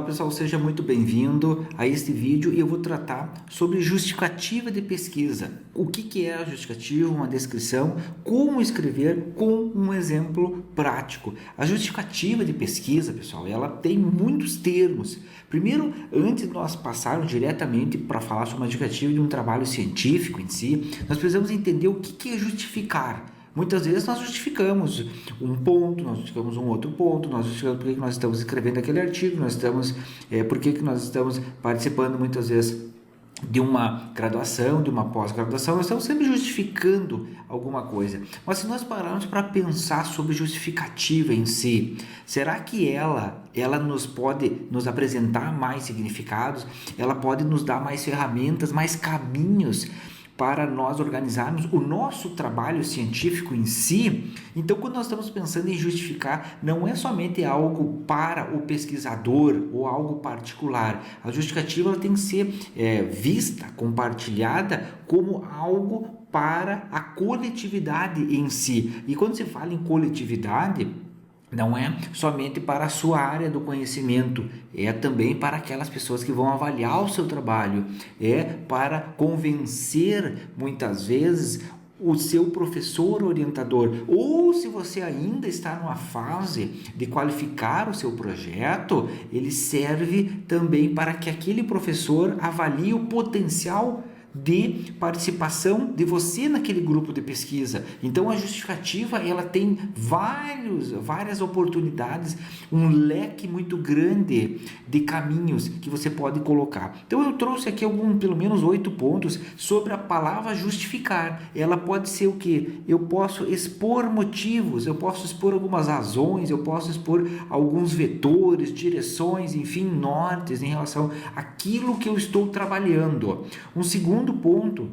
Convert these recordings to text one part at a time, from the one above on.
pessoal, seja muito bem-vindo a este vídeo e eu vou tratar sobre justificativa de pesquisa. O que é a justificativa, uma descrição, como escrever com um exemplo prático. A justificativa de pesquisa, pessoal, ela tem muitos termos. Primeiro, antes de nós passarmos diretamente para falar sobre uma justificativa de um trabalho científico em si, nós precisamos entender o que é justificar. Muitas vezes nós justificamos um ponto, nós justificamos um outro ponto, nós justificamos por que nós estamos escrevendo aquele artigo, por que nós estamos participando muitas vezes de uma graduação, de uma pós-graduação, nós estamos sempre justificando alguma coisa. Mas se nós pararmos para pensar sobre justificativa em si, será que ela pode nos apresentar mais significados? Ela pode nos dar mais ferramentas, mais caminhos para nós organizarmos o nosso trabalho científico em si? Então, quando nós estamos pensando em justificar, não é somente algo para o pesquisador ou algo particular. A justificativa ela tem que ser vista, compartilhada como algo para a coletividade em si. E quando se fala em coletividade, não é somente para a sua área do conhecimento, é também para aquelas pessoas que vão avaliar o seu trabalho, é para convencer muitas vezes o seu professor orientador, ou se você ainda está numa fase de qualificar o seu projeto, ele serve também para que aquele professor avalie o potencial de participação de você naquele grupo de pesquisa. Então a justificativa ela tem várias oportunidades, um leque muito grande de caminhos que você pode colocar. Então eu trouxe aqui pelo menos 8 pontos sobre a palavra justificar. Ela pode ser o que? Eu posso expor motivos, eu posso expor algumas razões, eu posso expor alguns vetores, direções, enfim, nortes em relação àquilo que eu estou trabalhando. Um segundo ponto,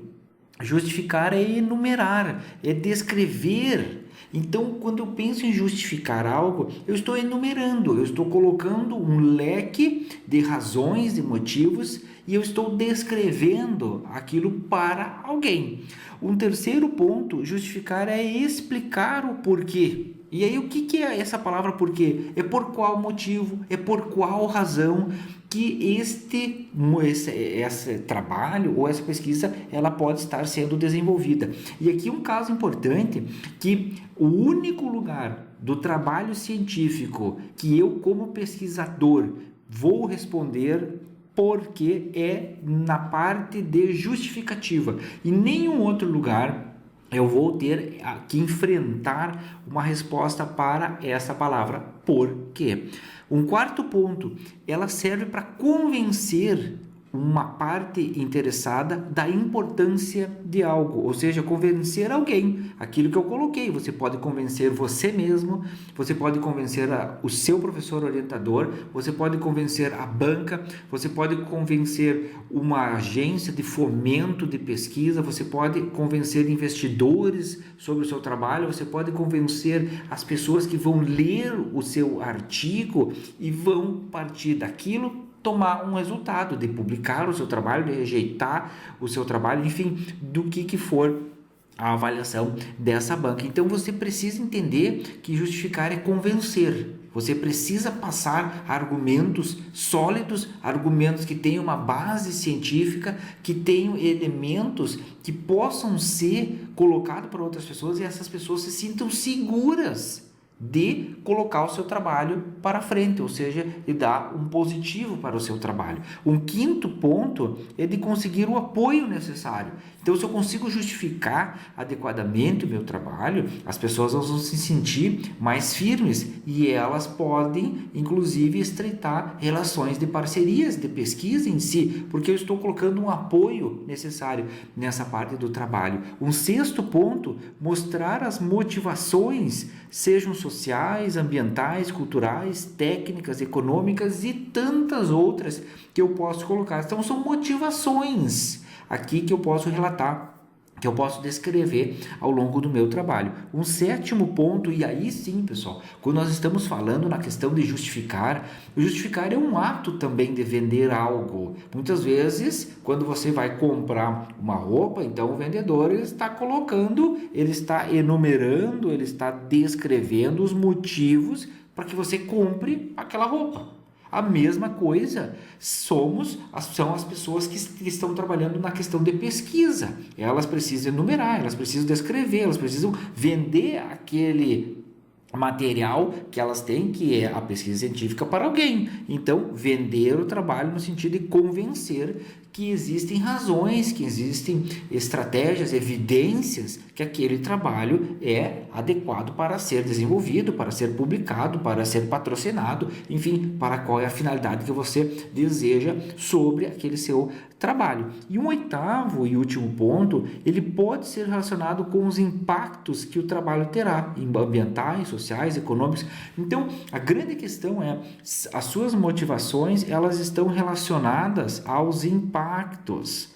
justificar é enumerar, é descrever. Então, quando eu penso em justificar algo, eu estou enumerando, eu estou colocando um leque de razões, de motivos, e eu estou descrevendo aquilo para alguém. Um terceiro ponto, justificar é explicar o porquê. E aí, o que é essa palavra porquê? É por qual motivo, é por qual razão que esse trabalho ou essa pesquisa ela pode estar sendo desenvolvida. E aqui um caso importante, que o único lugar do trabalho científico que eu como pesquisador vou responder porque é na parte de justificativa, e nenhum outro lugar eu vou ter que enfrentar uma resposta para essa palavra por quê. Um quarto ponto, ela serve para convencer uma parte interessada da importância de algo, ou seja, convencer alguém, aquilo que eu coloquei. Você pode convencer você mesmo, você pode convencer o seu professor orientador, você pode convencer a banca, você pode convencer uma agência de fomento de pesquisa, você pode convencer investidores sobre o seu trabalho, você pode convencer as pessoas que vão ler o seu artigo e vão partir daquilo tomar um resultado, de publicar o seu trabalho, de rejeitar o seu trabalho, enfim, do que for a avaliação dessa banca. Então você precisa entender que justificar é convencer. Você precisa passar argumentos sólidos, argumentos que tenham uma base científica, que tenham elementos que possam ser colocados para outras pessoas e essas pessoas se sintam seguras de colocar o seu trabalho para frente, ou seja, de dar um positivo para o seu trabalho. Um quinto ponto é de conseguir o apoio necessário. Então, se eu consigo justificar adequadamente o meu trabalho, as pessoas vão se sentir mais firmes e elas podem, inclusive, estreitar relações de parcerias, de pesquisa em si, porque eu estou colocando um apoio necessário nessa parte do trabalho. Um sexto ponto, mostrar as motivações, sejam sociais, ambientais, culturais, técnicas, econômicas e tantas outras que eu posso colocar. Então, são motivações aqui que eu posso relatar, que eu posso descrever ao longo do meu trabalho. Um sétimo ponto, e aí sim, pessoal, quando nós estamos falando na questão de justificar, justificar é um ato também de vender algo. Muitas vezes, quando você vai comprar uma roupa, então o vendedor está colocando, ele está enumerando, ele está descrevendo os motivos para que você compre aquela roupa. A mesma coisa são as pessoas que estão trabalhando na questão de pesquisa. Elas precisam enumerar, elas precisam descrever, elas precisam vender aquele material que elas têm, que é a pesquisa científica, para alguém. Então, vender o trabalho no sentido de convencer que existem razões, que existem estratégias, evidências que aquele trabalho é adequado para ser desenvolvido, para ser publicado, para ser patrocinado, enfim, para qual é a finalidade que você deseja sobre aquele seu trabalho. E um oitavo e último ponto, ele pode ser relacionado com os impactos que o trabalho terá, ambientais, sociais, econômicos. Então, a grande questão é, as suas motivações, elas estão relacionadas aos impactos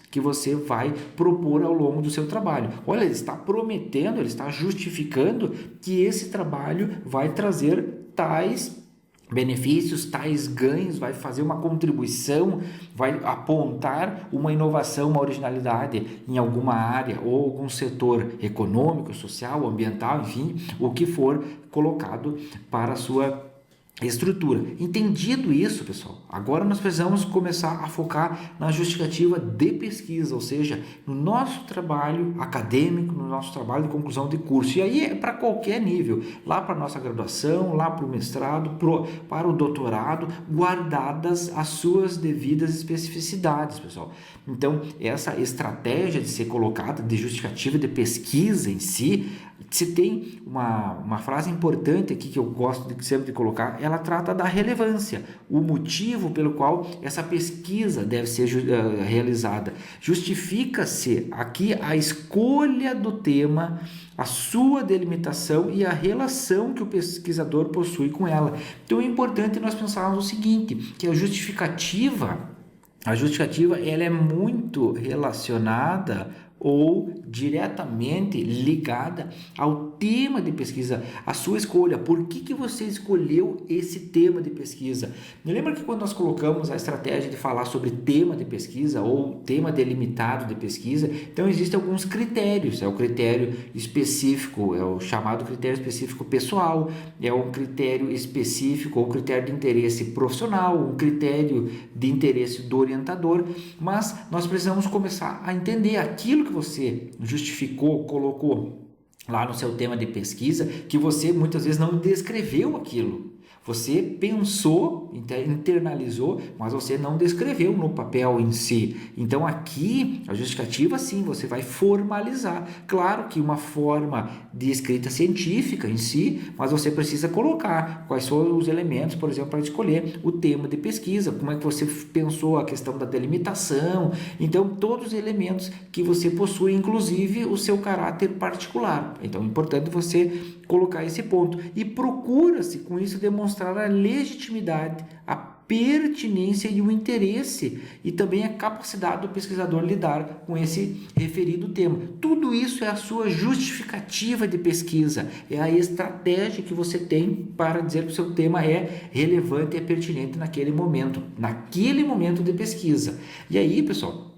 que você vai propor ao longo do seu trabalho. Olha, ele está prometendo, ele está justificando que esse trabalho vai trazer tais benefícios, tais ganhos, vai fazer uma contribuição, vai apontar uma inovação, uma originalidade em alguma área ou algum setor econômico, social, ambiental, enfim, o que for colocado para a sua estrutura. Entendido isso, pessoal, agora nós precisamos começar a focar na justificativa de pesquisa, ou seja, no nosso trabalho acadêmico, no nosso trabalho de conclusão de curso. E aí é para qualquer nível, lá para a nossa graduação, lá para o mestrado, para o doutorado, guardadas as suas devidas especificidades, pessoal. Então, essa estratégia de ser colocada, de justificativa de pesquisa em si, se tem uma frase importante aqui que eu gosto sempre de colocar, ela trata da relevância, o motivo pelo qual essa pesquisa deve ser realizada. Justifica-se aqui a escolha do tema, a sua delimitação e a relação que o pesquisador possui com ela. Então é importante nós pensarmos o seguinte, que a justificativa ela é muito relacionada ou diretamente ligada ao tema de pesquisa, a sua escolha. Por que você escolheu esse tema de pesquisa? Me lembra que quando nós colocamos a estratégia de falar sobre tema de pesquisa ou tema delimitado de pesquisa, então existem alguns critérios, é o critério específico, é o chamado critério específico pessoal, é um critério específico ou critério de interesse profissional, um critério de interesse do orientador, mas nós precisamos começar a entender aquilo que você justificou, colocou lá no seu tema de pesquisa, que você muitas vezes não descreveu aquilo. Você pensou, internalizou, mas você não descreveu no papel em si. Então aqui, a justificativa sim, você vai formalizar. Claro que uma forma de escrita científica em si, mas você precisa colocar quais são os elementos, por exemplo, para escolher o tema de pesquisa, como é que você pensou a questão da delimitação. Então, todos os elementos que você possui, inclusive o seu caráter particular. Então, é importante você colocar esse ponto. E procura-se, com isso, demonstrar a legitimidade, a pertinência e o interesse e também a capacidade do pesquisador lidar com esse referido tema. Tudo isso é a sua justificativa de pesquisa, é a estratégia que você tem para dizer que o seu tema é relevante e é pertinente naquele momento de pesquisa. E aí, pessoal,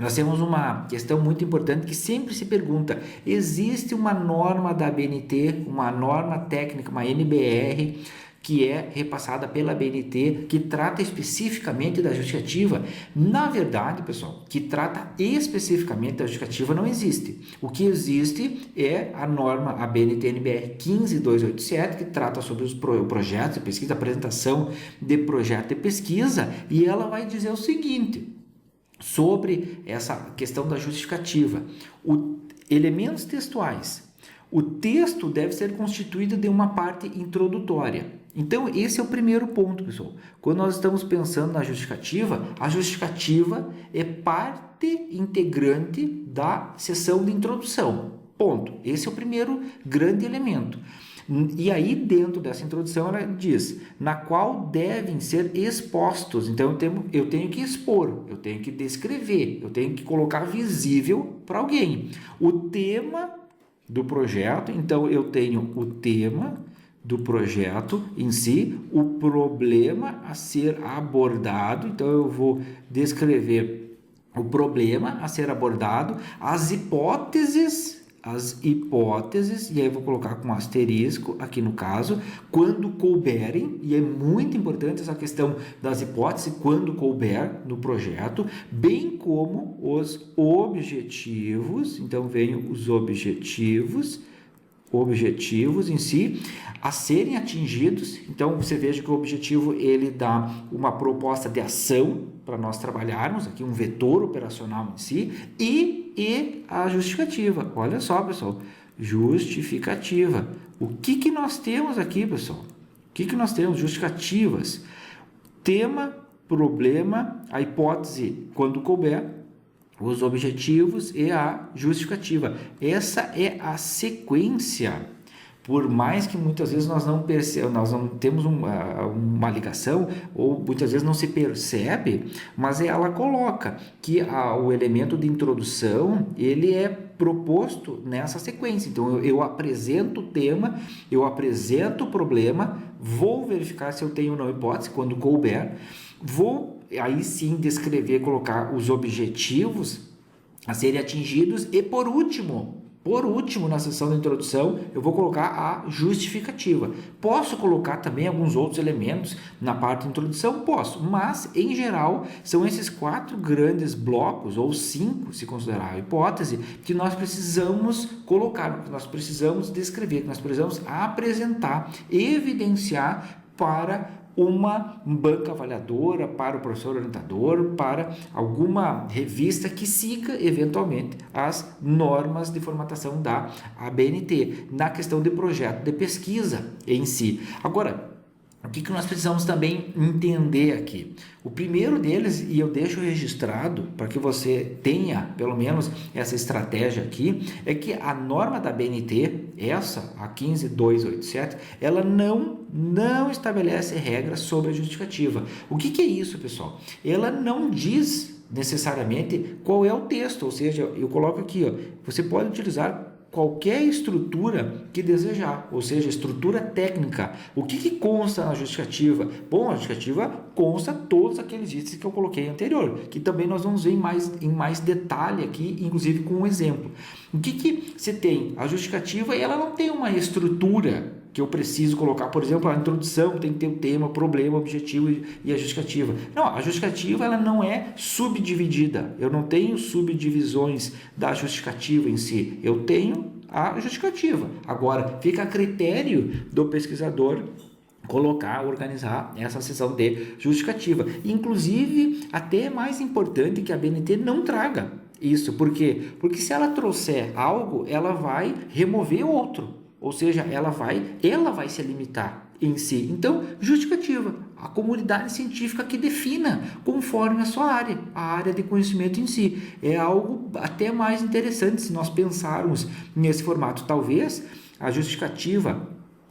nós temos uma questão muito importante que sempre se pergunta: existe uma norma da ABNT, uma norma técnica, uma NBR, que é repassada pela ABNT, que trata especificamente da justificativa? Na verdade, pessoal, que trata especificamente da justificativa não existe. O que existe é a norma ABNT-NBR 15287, que trata sobre os projetos de pesquisa, apresentação de projeto de pesquisa, e ela vai dizer o seguinte sobre essa questão da justificativa: elementos textuais. O texto deve ser constituído de uma parte introdutória. Então, esse é o primeiro ponto, pessoal. Quando nós estamos pensando na justificativa, a justificativa é parte integrante da seção de introdução. Ponto. Esse é o primeiro grande elemento. E aí, dentro dessa introdução, ela diz na qual devem ser expostos. Então, eu tenho que expor, eu tenho que descrever, eu tenho que colocar visível para alguém o tema do projeto. Então, eu tenho o tema do projeto em si, o problema a ser abordado. Então, eu vou descrever o problema a ser abordado, as hipóteses as hipóteses, e aí eu vou colocar com asterisco aqui no caso, quando couberem, e é muito importante essa questão das hipóteses, quando couber no projeto, bem como os objetivos, então venho os objetivos em si, a serem atingidos. Então, você veja que o objetivo, ele dá uma proposta de ação para nós trabalharmos, aqui um vetor operacional em si, e a justificativa. Olha só, pessoal, justificativa. O que nós temos aqui, pessoal? O que nós temos? Justificativas. Tema, problema, a hipótese, quando couber, os objetivos e a justificativa. Essa é a sequência. Por mais que muitas vezes nós não temos uma ligação, ou muitas vezes não se percebe, mas ela coloca que o elemento de introdução, ele é proposto nessa sequência. Então, eu apresento o tema, eu apresento o problema, vou verificar se eu tenho ou não hipótese, quando couber, vou aí sim descrever, colocar os objetivos a serem atingidos e por último, na seção da introdução, eu vou colocar a justificativa. Posso colocar também alguns outros elementos na parte de introdução? Posso, mas em geral são esses 4 grandes blocos, ou 5, se considerar a hipótese, que nós precisamos colocar, que nós precisamos descrever, que nós precisamos apresentar, evidenciar para uma banca avaliadora, para o professor orientador, para alguma revista que siga eventualmente as normas de formatação da ABNT, na questão de projeto de pesquisa em si. Agora, o que nós precisamos também entender aqui? O primeiro deles, e eu deixo registrado para que você tenha pelo menos essa estratégia aqui, é que a norma da BNT, essa, a 15287, ela não estabelece regras sobre a justificativa. O que é isso, pessoal? Ela não diz necessariamente qual é o texto, ou seja, eu coloco aqui, ó, você pode utilizar qualquer estrutura que desejar, ou seja, estrutura técnica. O que consta na justificativa? Bom, a justificativa consta todos aqueles itens que eu coloquei anterior, que também nós vamos ver em mais detalhe aqui, inclusive com um exemplo. O que se tem? A justificativa, ela não tem uma estrutura que eu preciso colocar, por exemplo, a introdução tem que ter o tema, problema, objetivo e a justificativa. Não, a justificativa ela não é subdividida. Eu não tenho subdivisões da justificativa em si. Eu tenho a justificativa. Agora, fica a critério do pesquisador colocar, organizar essa seção de justificativa. Inclusive, até é mais importante que a BNT não traga isso. Por quê? Porque se ela trouxer algo, ela vai remover outro. Ou seja, ela vai se limitar em si. Então, justificativa. A comunidade científica que defina conforme a sua área, a área de conhecimento em si. É algo até mais interessante se nós pensarmos nesse formato. Talvez a justificativa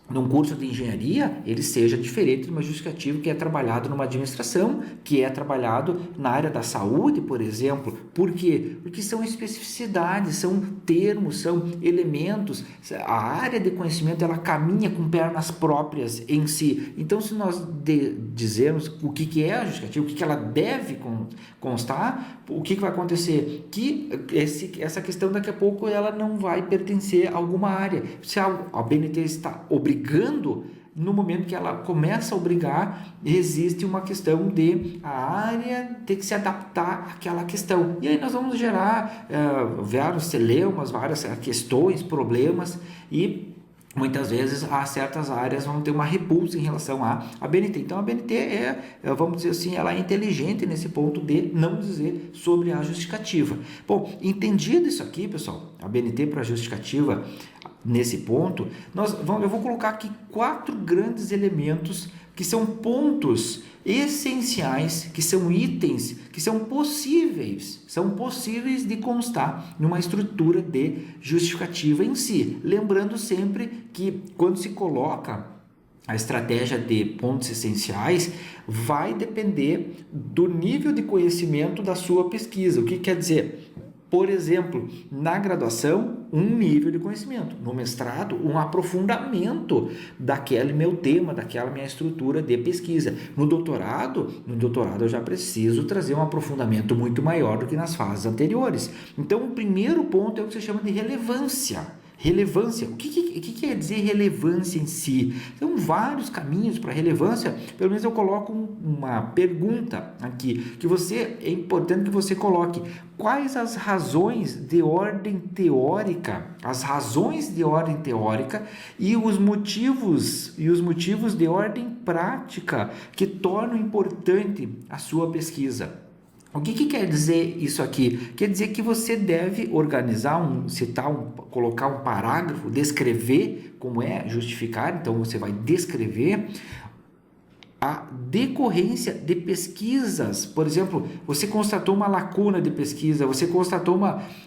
num curso de engenharia, ele seja diferente de uma justificativa que é trabalhado numa administração, que é trabalhado na área da saúde, por exemplo. Por quê? Porque são especificidades, são termos, são elementos. A área de conhecimento, ela caminha com pernas próprias em si. Então, se nós dizermos o que é a justificativa, o que ela deve constar, o que vai acontecer? Que essa questão, daqui a pouco, ela não vai pertencer a alguma área. Se a BNT está obrigando, no momento que ela começa a obrigar, existe uma questão de a área ter que se adaptar àquela questão. E aí nós vamos gerar vários telemas, várias questões, problemas, e muitas vezes certas áreas vão ter uma repulsa em relação à BNT. Então a BNT vamos dizer assim, ela é inteligente nesse ponto de não dizer sobre a justificativa. Bom, entendido isso aqui, pessoal, a BNT para a justificativa, nesse ponto, eu vou colocar aqui 4 grandes elementos que são pontos essenciais, que são itens, que são possíveis de constar numa estrutura de justificativa em si. Lembrando sempre que quando se coloca a estratégia de pontos essenciais, vai depender do nível de conhecimento da sua pesquisa. O que quer dizer? Por exemplo, na graduação, um nível de conhecimento. No mestrado, um aprofundamento daquele meu tema, daquela minha estrutura de pesquisa. No doutorado eu já preciso trazer um aprofundamento muito maior do que nas fases anteriores. Então, o primeiro ponto é o que se chama de relevância. Relevância, o que quer dizer relevância em si? São vários caminhos para relevância, pelo menos eu coloco uma pergunta aqui, é importante que você coloque quais as razões de ordem teórica, e os motivos de ordem prática que tornam importante a sua pesquisa. O que quer dizer isso aqui? Quer dizer que você deve organizar, colocar um parágrafo, descrever como é, justificar, então você vai descrever a decorrência de pesquisas. Por exemplo, você constatou uma lacuna de pesquisa, você constatou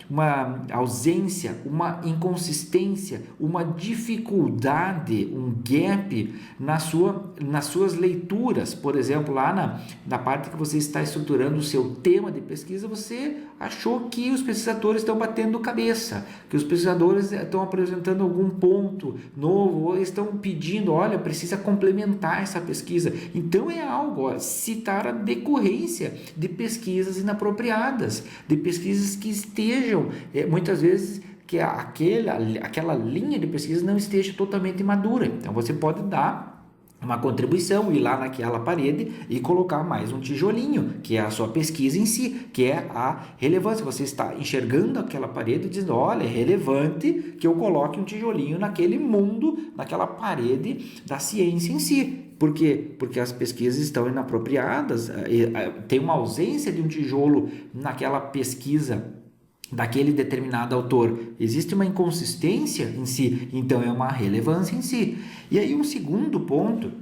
uma ausência, uma inconsistência, uma dificuldade, um gap nas suas leituras. Por exemplo, lá na parte que você está estruturando o seu tema de pesquisa, você achou que os pesquisadores estão batendo cabeça, que os pesquisadores estão apresentando algum ponto novo, ou estão pedindo, olha, precisa complementar essa pesquisa. Então é algo, citar a decorrência de pesquisas inapropriadas, de pesquisas que estejam, muitas vezes, que aquela linha de pesquisa não esteja totalmente madura. Então você pode dar uma contribuição, ir lá naquela parede e colocar mais um tijolinho, que é a sua pesquisa em si, que é a relevância. Você está enxergando aquela parede e dizendo, olha, é relevante que eu coloque um tijolinho naquele mundo, naquela parede da ciência em si. Por quê? Porque as pesquisas estão inapropriadas, tem uma ausência de um tijolo naquela pesquisa daquele determinado autor, existe uma inconsistência em si, então é uma relevância em si. E aí um segundo ponto,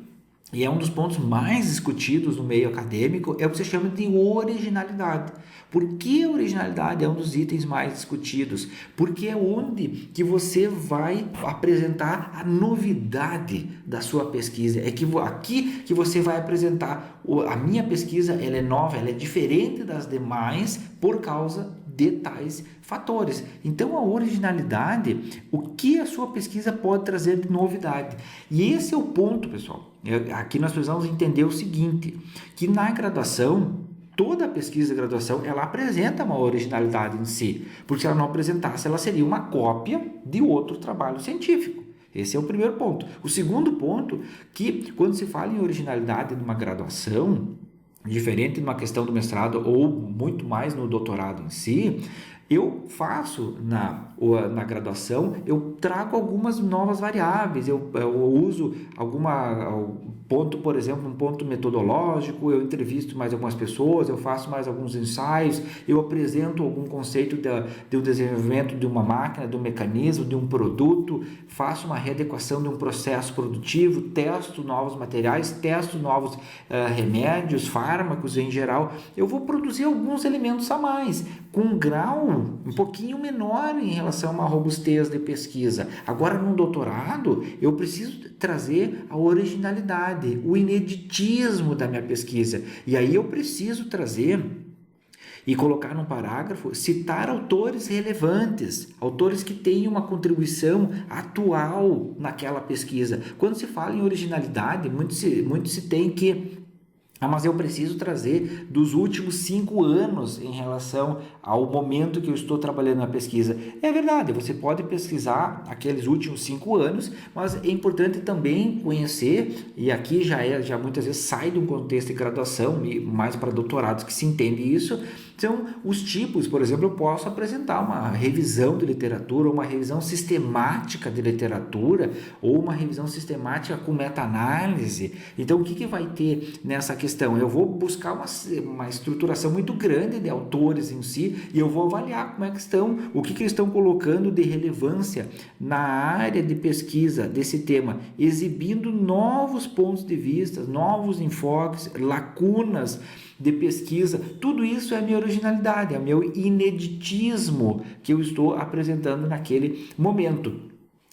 e é um dos pontos mais discutidos no meio acadêmico, é o que se chama de originalidade. Por que a originalidade é um dos itens mais discutidos? Porque é onde que você vai apresentar a novidade da sua pesquisa. É que aqui que você vai apresentar, a minha pesquisa ela é nova, ela é diferente das demais por causa de tais fatores. Então, a originalidade, o que a sua pesquisa pode trazer de novidade? E esse é o ponto, pessoal. Aqui nós precisamos entender o seguinte, que na graduação, toda a pesquisa de graduação, ela apresenta uma originalidade em si, porque se ela não apresentasse, ela seria uma cópia de outro trabalho científico. Esse é o primeiro ponto. O segundo ponto, que quando se fala em originalidade numa graduação, diferente de uma questão do mestrado ou muito mais no doutorado em si, eu faço na graduação, eu trago algumas novas variáveis, eu uso ponto, por exemplo, um ponto metodológico, eu entrevisto mais algumas pessoas, eu faço mais alguns ensaios, eu apresento algum conceito do desenvolvimento de uma máquina, de um mecanismo, de um produto, faço uma readequação de um processo produtivo, testo novos materiais, testo novos remédios, fármacos em geral. Eu vou produzir alguns elementos a mais, com um grau um pouquinho menor em relação a uma robustez de pesquisa. Agora, no doutorado, eu preciso trazer a originalidade, o ineditismo da minha pesquisa. E aí eu preciso trazer e colocar num parágrafo, citar autores relevantes, autores que têm uma contribuição atual naquela pesquisa. Quando se fala em originalidade, muito se tem que mas eu preciso trazer dos últimos 5 anos em relação ao momento que eu estou trabalhando na pesquisa. É verdade, você pode pesquisar aqueles últimos 5 anos, mas é importante também conhecer, e aqui já muitas vezes sai de um contexto de graduação, e mais para doutorados que se entende isso, são os tipos. Por exemplo, eu posso apresentar uma revisão de literatura, uma revisão sistemática de literatura, ou uma revisão sistemática com meta-análise. Então, o que vai ter nessa questão? Eu vou buscar uma estruturação muito grande de autores em si, e eu vou avaliar como é que estão, o que eles estão colocando de relevância na área de pesquisa desse tema, exibindo novos pontos de vista, novos enfoques, lacunas de pesquisa. Tudo isso é a minha originalidade, é o meu ineditismo que eu estou apresentando naquele momento.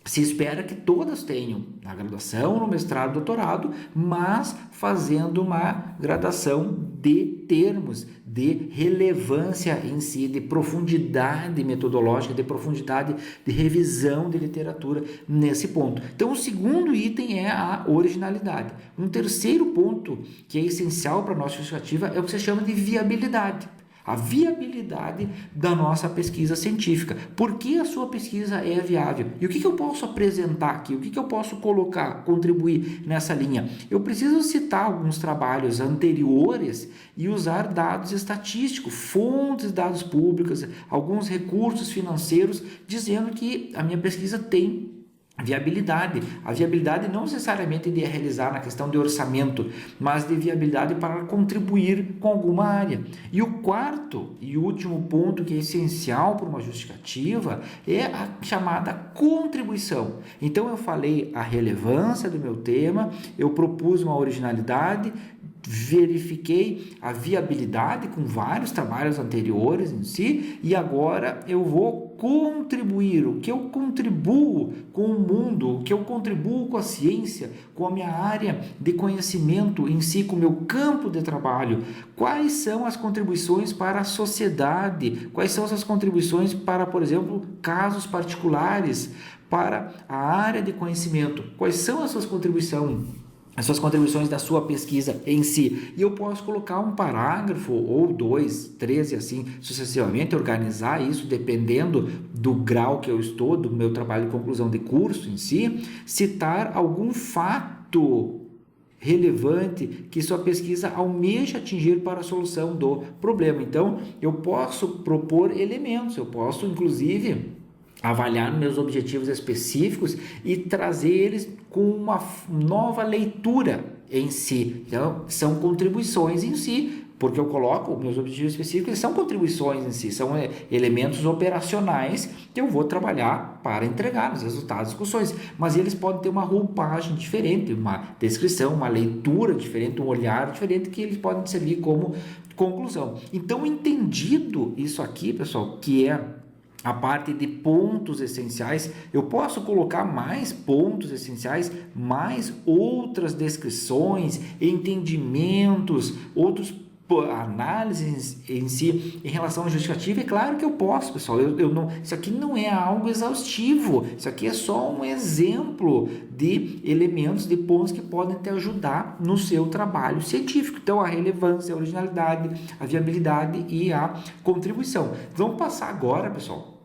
se espera que todas tenham na graduação, no mestrado, doutorado, mas fazendo uma gradação de termos, de relevância em si, de profundidade metodológica, de profundidade de revisão de literatura nesse ponto. Então, o segundo item é a originalidade. Um terceiro ponto que é essencial para a nossa justificativa é o que se chama de viabilidade. A viabilidade da nossa pesquisa científica. Por que a sua pesquisa é viável? E o que eu posso apresentar aqui? O que eu posso colocar, contribuir nessa linha? Eu preciso citar alguns trabalhos anteriores e usar dados estatísticos, fontes de dados públicos, alguns recursos financeiros, dizendo que a minha pesquisa tem viabilidade. A viabilidade não necessariamente de realizar na questão de orçamento, mas de viabilidade para contribuir com alguma área. E o quarto e último ponto que é essencial para uma justificativa é a chamada contribuição. Então eu falei a relevância do meu tema, eu propus uma originalidade, verifiquei a viabilidade com vários trabalhos anteriores em si, e agora eu vou contribuir, o que eu contribuo com o mundo, o que eu contribuo com a ciência, com a minha área de conhecimento em si, com o meu campo de trabalho, quais são as contribuições para a sociedade, quais são as contribuições para, por exemplo, casos particulares, para a área de conhecimento, quais são as suas contribuições da sua pesquisa em si. E eu posso colocar um parágrafo ou 2, 3 e assim sucessivamente, organizar isso dependendo do grau que eu estou, do meu trabalho de conclusão de curso em si, citar algum fato relevante que sua pesquisa almeja atingir para a solução do problema. Então, eu posso propor elementos, eu posso inclusive avaliar meus objetivos específicos e trazer eles com uma nova leitura em si. Então, são contribuições em si, porque eu coloco meus objetivos específicos, são contribuições em si, são elementos operacionais que eu vou trabalhar para entregar os resultados das discussões, mas eles podem ter uma roupagem diferente, uma descrição, uma leitura diferente, um olhar diferente, que eles podem servir como conclusão. Então, entendido isso aqui, pessoal, que é a parte de pontos essenciais, eu posso colocar mais pontos essenciais, mais outras descrições, entendimentos, outros análises em si em relação à justificativa. É claro que eu posso, pessoal, isso aqui não é algo exaustivo, isso aqui é só um exemplo de elementos, de pontos que podem te ajudar no seu trabalho científico. Então, a relevância, a originalidade, a viabilidade e a contribuição. Vamos passar agora, pessoal,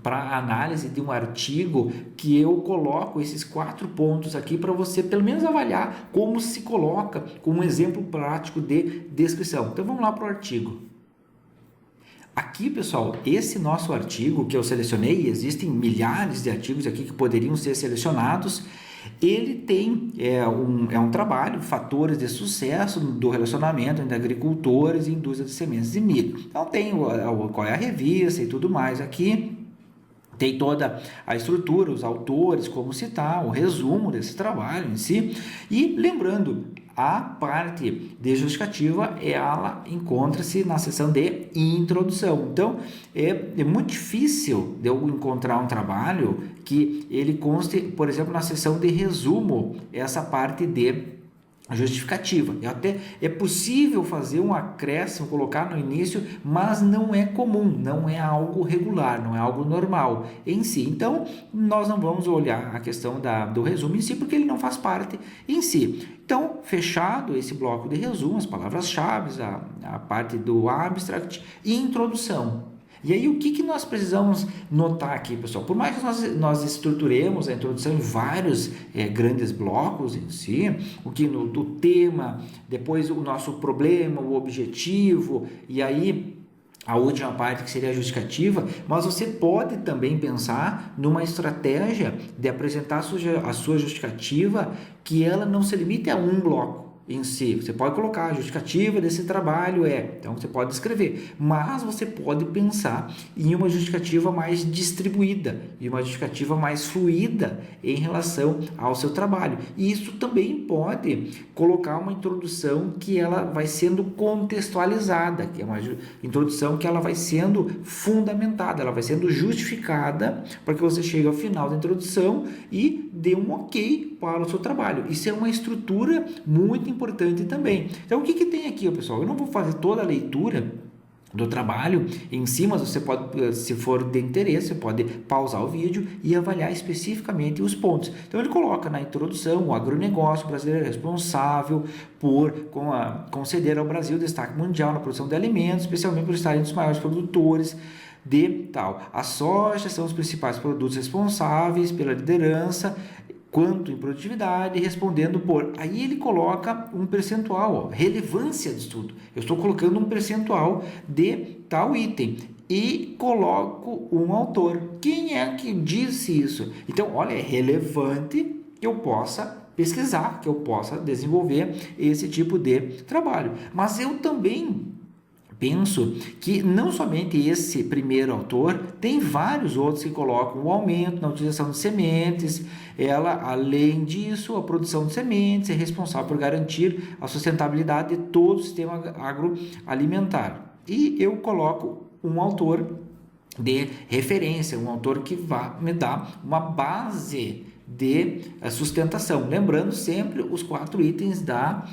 para a análise de um artigo que eu coloco esses 4 pontos aqui para você pelo menos avaliar como se coloca como um exemplo prático de descrição. Então vamos lá para o artigo. Aqui, pessoal, esse nosso artigo que eu selecionei, existem milhares de artigos aqui que poderiam ser selecionados. Ele tem um trabalho, fatores de sucesso do relacionamento entre agricultores e indústria de sementes de milho. Então tem qual é a revista e tudo mais aqui. Tem toda a estrutura, os autores, como citar, o resumo desse trabalho em si. E lembrando, a parte de justificativa, ela encontra-se na seção de introdução. Então, é muito difícil de eu encontrar um trabalho que ele conste, por exemplo, na seção de resumo, essa parte de justificativa. Até é possível fazer um acréscimo, colocar no início, mas não é comum, não é algo regular, não é algo normal em si. Então, nós não vamos olhar a questão do resumo em si, porque ele não faz parte em si. Então, fechado esse bloco de resumo, as palavras-chave, a parte do abstract e introdução. E aí, o que nós precisamos notar aqui, pessoal? Por mais que nós estruturemos a introdução em vários grandes blocos em si, do tema, depois o nosso problema, o objetivo, e aí a última parte que seria a justificativa, mas você pode também pensar numa estratégia de apresentar a sua justificativa que ela não se limite a um bloco. em si. Você pode colocar a justificativa desse trabalho então você pode escrever, mas você pode pensar em uma justificativa mais distribuída e uma justificativa mais fluida em relação ao seu trabalho. E isso também pode colocar uma introdução que ela vai sendo contextualizada, que é uma introdução que ela vai sendo fundamentada, ela vai sendo justificada para que você chegue ao final da introdução e dê um ok para o seu trabalho. Isso é uma estrutura muito importante também. Então, o que tem aqui, pessoal? Eu não vou fazer toda a leitura do trabalho em si, mas você pode, se for de interesse, você pode pausar o vídeo e avaliar especificamente os pontos. Então ele coloca na introdução: o agronegócio brasileiro é responsável por conceder ao Brasil destaque mundial na produção de alimentos, especialmente por estar entre os maiores produtores de tal. A soja são os principais produtos responsáveis pela liderança quanto em produtividade, respondendo por... Aí ele coloca um percentual, relevância de estudo. Eu estou colocando um percentual de tal item e coloco um autor. Quem é que disse isso? Então, olha, é relevante que eu possa pesquisar, que eu possa desenvolver esse tipo de trabalho. Mas eu também penso que não somente esse primeiro autor, tem vários outros que colocam o aumento na utilização de sementes. Além disso, a produção de sementes é responsável por garantir a sustentabilidade de todo o sistema agroalimentar. E eu coloco um autor de referência, um autor que vai me dar uma base de sustentação, lembrando sempre os 4 itens da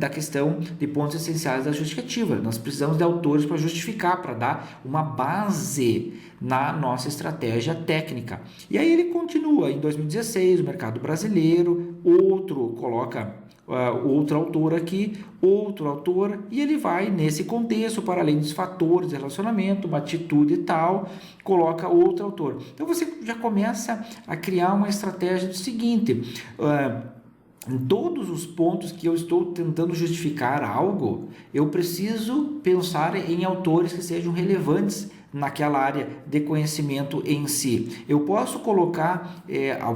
questão de pontos essenciais da justificativa. Nós precisamos de autores para justificar, para dar uma base na nossa estratégia técnica. E aí ele continua: em 2016, o mercado brasileiro, coloca outro autor aqui, outro autor, e ele vai nesse contexto, para além dos fatores de relacionamento, uma atitude e tal, coloca outro autor. Então você já começa a criar uma estratégia do seguinte: em todos os pontos que eu estou tentando justificar algo, eu preciso pensar em autores que sejam relevantes naquela área de conhecimento em si. Eu posso colocar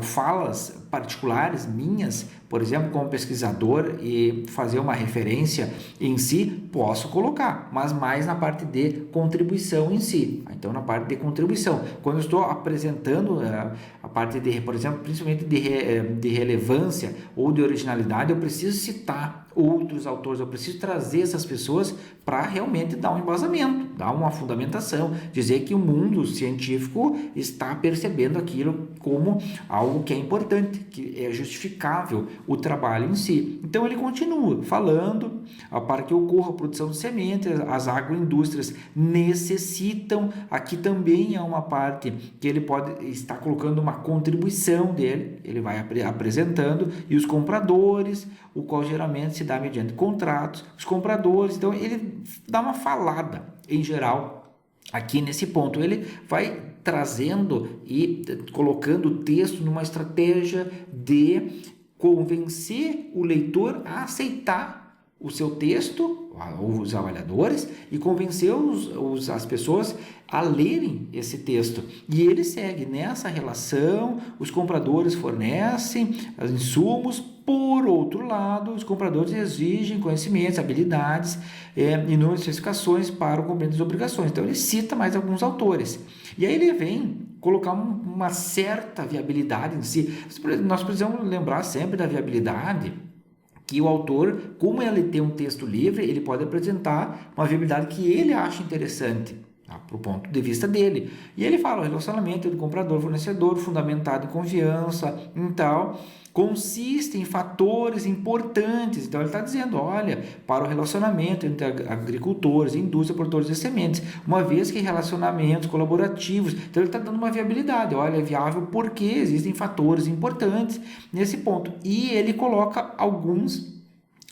falas particulares minhas, por exemplo, como pesquisador, e fazer uma referência em si, posso colocar, mas mais na parte de contribuição em si. Então, na parte de contribuição, quando eu estou apresentando a parte de, por exemplo, principalmente de relevância ou de originalidade, eu preciso citar outros autores, eu preciso trazer essas pessoas para realmente dar um embasamento, dar uma fundamentação, dizer que o mundo científico está percebendo aquilo como algo que é importante, que é justificável o trabalho em si. Então ele continua falando: para que ocorra a produção de sementes, as agroindústrias necessitam. Aqui também é uma parte que ele pode estar colocando uma contribuição dele, ele vai apresentando, e os compradores, o qual geralmente se dá mediante contratos, os compradores. Então ele dá uma falada em geral aqui nesse ponto. Ele vai trazendo e colocando o texto numa estratégia de convencer o leitor a aceitar o seu texto, os avaliadores, e convencer as pessoas a lerem esse texto. E ele segue nessa relação: os compradores fornecem os insumos, por outro lado, os compradores exigem conhecimentos, habilidades, inúmeras especificações para o cumprimento das obrigações. Então ele cita mais alguns autores. E aí ele vem colocar uma certa viabilidade em si. Nós precisamos lembrar sempre da viabilidade, que o autor, como ele tem um texto livre, ele pode apresentar uma viabilidade que ele acha interessante, para o ponto de vista dele. E ele fala: o relacionamento entre comprador e fornecedor, fundamentado em confiança, tal, consiste em fatores importantes. Então ele está dizendo: olha, para o relacionamento entre agricultores, indústria, produtores de sementes, uma vez que relacionamentos colaborativos, então ele está dando uma viabilidade. Olha, é viável porque existem fatores importantes nesse ponto. E ele coloca alguns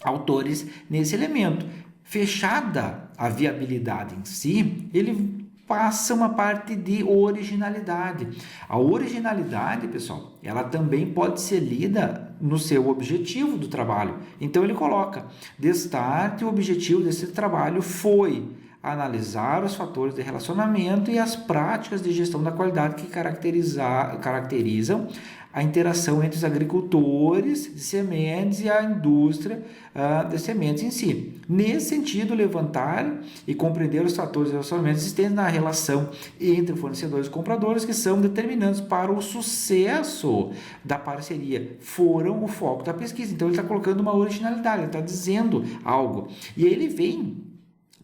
autores nesse elemento. Fechada a viabilidade em si, ele passa uma parte de originalidade. A originalidade, pessoal, ela também pode ser lida no seu objetivo do trabalho. Então ele coloca: destarte, o objetivo desse trabalho foi analisar os fatores de relacionamento e as práticas de gestão da qualidade que caracterizam a interação entre os agricultores de sementes e a indústria de sementes em si. Nesse sentido, levantar e compreender os fatores de relacionamento existentes na relação entre fornecedores e compradores que são determinantes para o sucesso da parceria foram o foco da pesquisa. Então, ele está colocando uma originalidade, ele está dizendo algo. E aí ele vem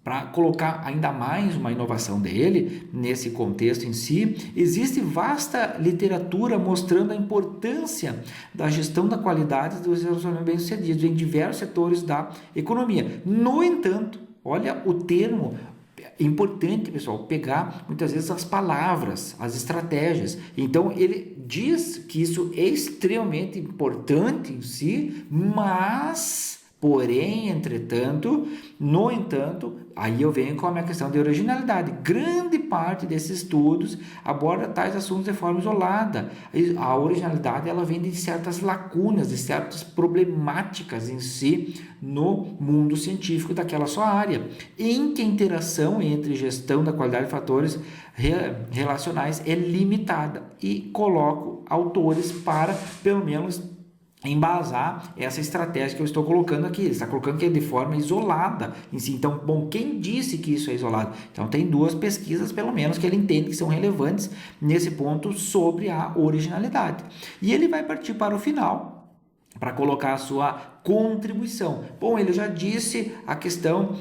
para colocar ainda mais uma inovação dele nesse contexto em si. Existe vasta literatura mostrando a importância da gestão da qualidade dos relacionamentos bem-sucedidos em diversos setores da economia. No entanto, olha o termo importante, pessoal, pegar muitas vezes as palavras, as estratégias. Então, ele diz que isso é extremamente importante em si, mas... Porém, entretanto, no entanto, aí eu venho com a minha questão de originalidade. Grande parte desses estudos aborda tais assuntos de forma isolada. A originalidade ela vem de certas lacunas, de certas problemáticas em si no mundo científico daquela sua área, em que a interação entre gestão da qualidade de fatores relacionais é limitada. E coloco autores para, pelo menos, embasar essa estratégia que eu estou colocando aqui. Ele está colocando que é de forma isolada em si. Então, bom, quem disse que isso é isolado? Então, tem duas pesquisas, pelo menos, que ele entende que são relevantes nesse ponto sobre a originalidade. E ele vai partir para o final para colocar a sua contribuição. Bom, ele já disse a questão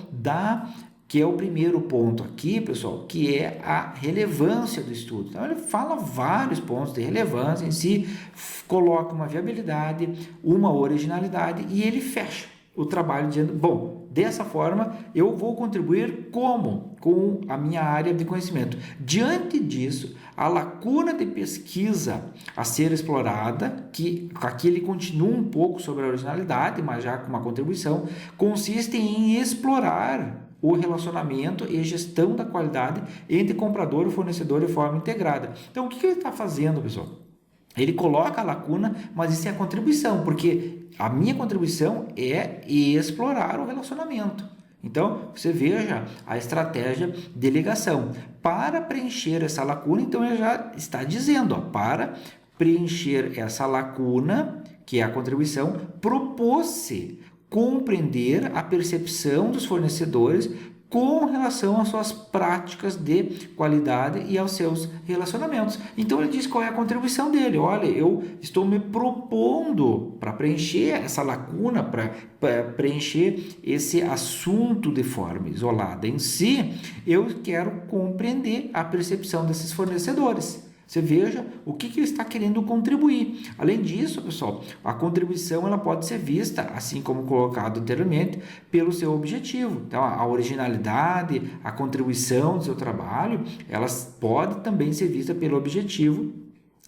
que é o primeiro ponto aqui, pessoal, que é a relevância do estudo. Então, ele fala vários pontos de relevância em si, coloca uma viabilidade, uma originalidade e ele fecha o trabalho dizendo, bom, dessa forma eu vou contribuir como? Com a minha área de conhecimento. Diante disso, a lacuna de pesquisa a ser explorada, que aqui ele continua um pouco sobre a originalidade, mas já com uma contribuição, consiste em explorar o relacionamento e gestão da qualidade entre comprador e fornecedor de forma integrada. Então, o que ele está fazendo, pessoal? Ele coloca a lacuna, mas isso é a contribuição, porque a minha contribuição é explorar o relacionamento. Então, você veja a estratégia de ligação. Para preencher essa lacuna, então ele já está dizendo, para preencher essa lacuna, que é a contribuição, propôs-se compreender a percepção dos fornecedores com relação às suas práticas de qualidade e aos seus relacionamentos. Então, ele diz qual é a contribuição dele. Olha, eu estou me propondo para preencher essa lacuna, para preencher esse assunto de forma isolada em si, eu quero compreender a percepção desses fornecedores. Você veja o que ele está querendo contribuir. Além disso, pessoal, a contribuição ela pode ser vista, assim como colocado anteriormente, pelo seu objetivo. Então, a originalidade, a contribuição do seu trabalho, elas podem também ser vistas pelo objetivo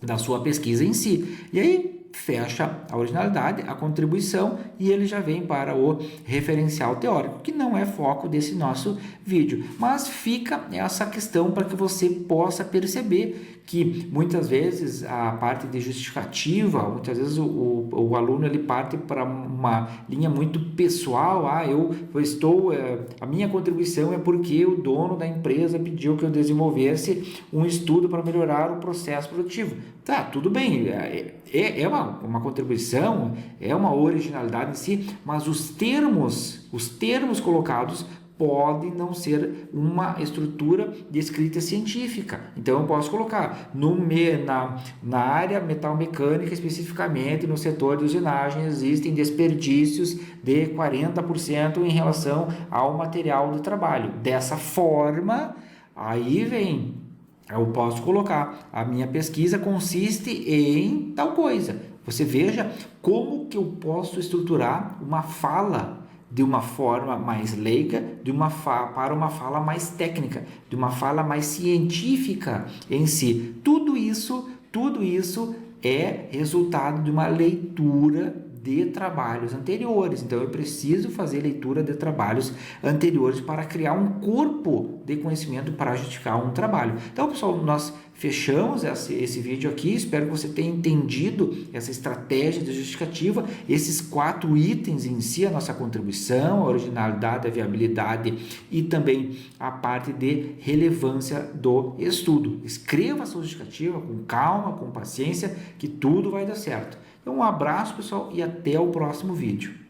da sua pesquisa em si. E aí, fecha a originalidade, a contribuição e ele já vem para o referencial teórico, que não é foco desse nosso vídeo, mas fica essa questão para que você possa perceber que muitas vezes a parte de justificativa, muitas vezes o aluno ele parte para uma linha muito pessoal, a minha contribuição é porque o dono da empresa pediu que eu desenvolvesse um estudo para melhorar o processo produtivo. Tá, tudo bem, é uma contribuição, é uma originalidade em si, mas os termos colocados pode não ser uma estrutura de escrita científica. Então, eu posso colocar na área metalmecânica, especificamente no setor de usinagem, existem desperdícios de 40% em relação ao material de trabalho. Dessa forma, aí vem, eu posso colocar, a minha pesquisa consiste em tal coisa. Você veja como que eu posso estruturar uma fala de uma forma mais leiga, para uma fala mais técnica, de uma fala mais científica em si. Tudo isso é resultado de uma leitura de trabalhos anteriores. Então, eu preciso fazer leitura de trabalhos anteriores para criar um corpo de conhecimento para justificar um trabalho. Então, pessoal, nós fechamos esse vídeo aqui. Espero que você tenha entendido essa estratégia de justificativa, esses 4 itens em si, a nossa contribuição, a originalidade, a viabilidade e também a parte de relevância do estudo. Escreva a sua justificativa com calma, com paciência, que tudo vai dar certo. Então, um abraço, pessoal, e até o próximo vídeo.